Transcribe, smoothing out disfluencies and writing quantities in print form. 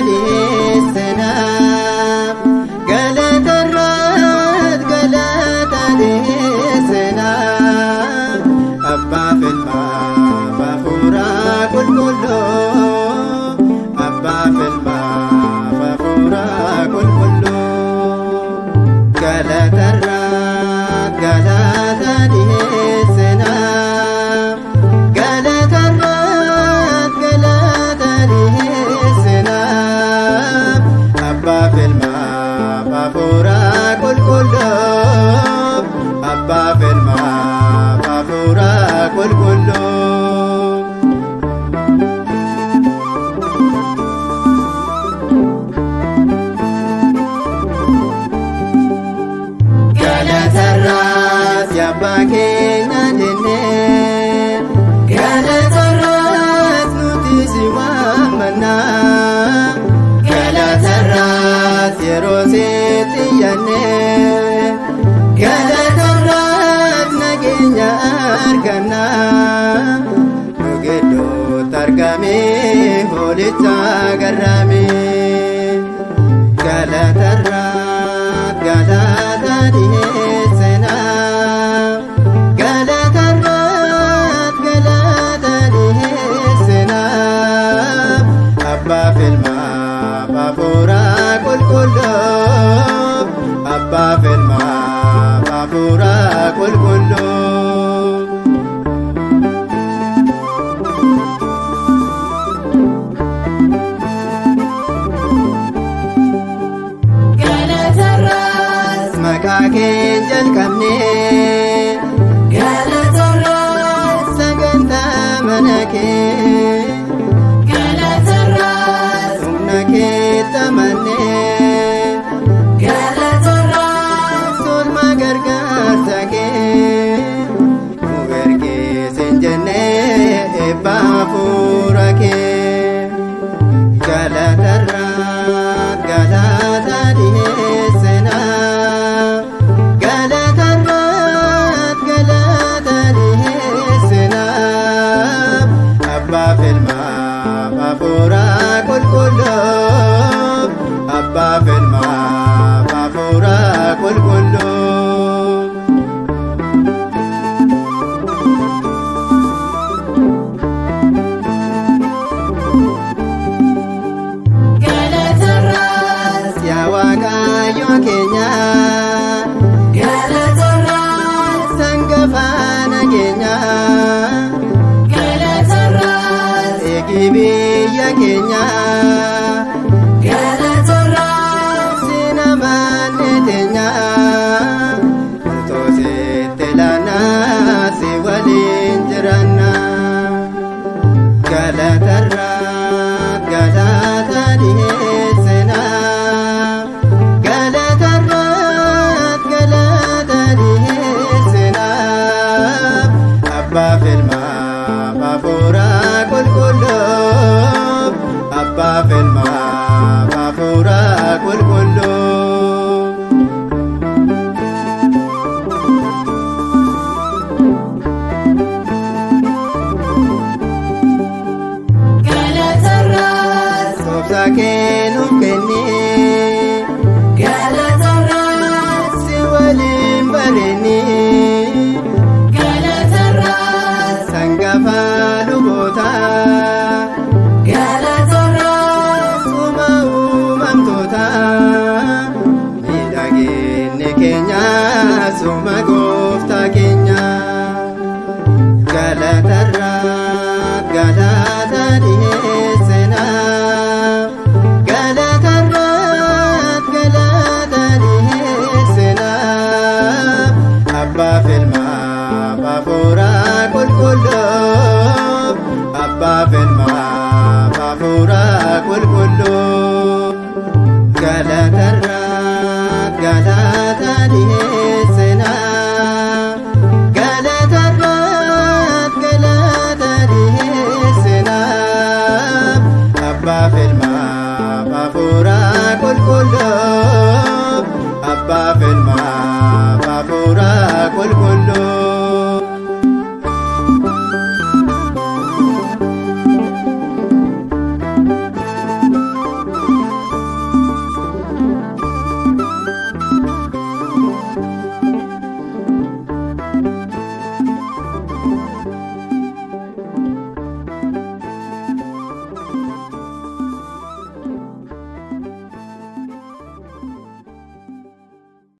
dhiyeessina. Galatarraas galata dhiyeessina. Abbaaf Ilmaaf Hafuura Qulqulluu, Abbaaf Ilmaaf Hafuura Qulqulluu. Galatarraas galata dhiyeessina. Galatarraas galata dhiyeessina. Abbaaf Ilmaaf Hafuura Qulqulluu, Abbaaf Ilmaaf Hafuura Qulqulluu. Galatarraas Abbaa keenya jennee, galatarraas nuti si waammanna. Galatarraas yeroo sitti yaannee, galatarraas nageenya arganna. Nu gidduutti argamee hoolicha agarramee. Galatarraas galata dhiyeessina. Galatarraas galata dhiyeessina. Abbaaf Ilmaaf Hafuura Qulqulluu, Abbaaf Ilmaaf Hafuura Qulqulluu. Galatarraas maqaa kee jalqabnee, galatarraas sagantaa mana kee. Galatarraas humna keetti amannee, galatarraas oolmaa gargaarsa kee. Nu ergees hin jennee eebba hafuura kee. Galatarraas galata dhiyeessina. Galatarraas galata dhiyeessina. Abbaaf Ilmaaf Hafuura Qulqulluu, Abbaaf Ilmaaf Hafuura Qulqulluu. Galatarraas yaa Waaqayyo keenya, galatarraas hangafa nageenya. Galatarraas eegi biyya keenya. Galatarraas sina manne teenya. Otoo sitti ilaannaa si waliin jiraanna. Galatarraas galata dhiyeessina. Galatarraas galata dhiyeessina. Abbaaf Ilmaaf Hafuura Qulqulluu, Abbaaf Ilmaaf Hafuura Qulqulluu. Galatarraas obsa kee nuuf kennee, galatarraas si waliin barennee. Galatarraas hangafa luboota. Galatarraas uumamtoota. Miidhaginni keenya suma gooftaa keenya. Galatarraas galata dhiyeessina. Galatarraas galata dhiyeessina. Abbaaf Ilmaaf Hafuura Qulqulluu, Abbaaf Ilmaaf Hafuura Qulqulluu. Galatarraas galata dhiyeessina.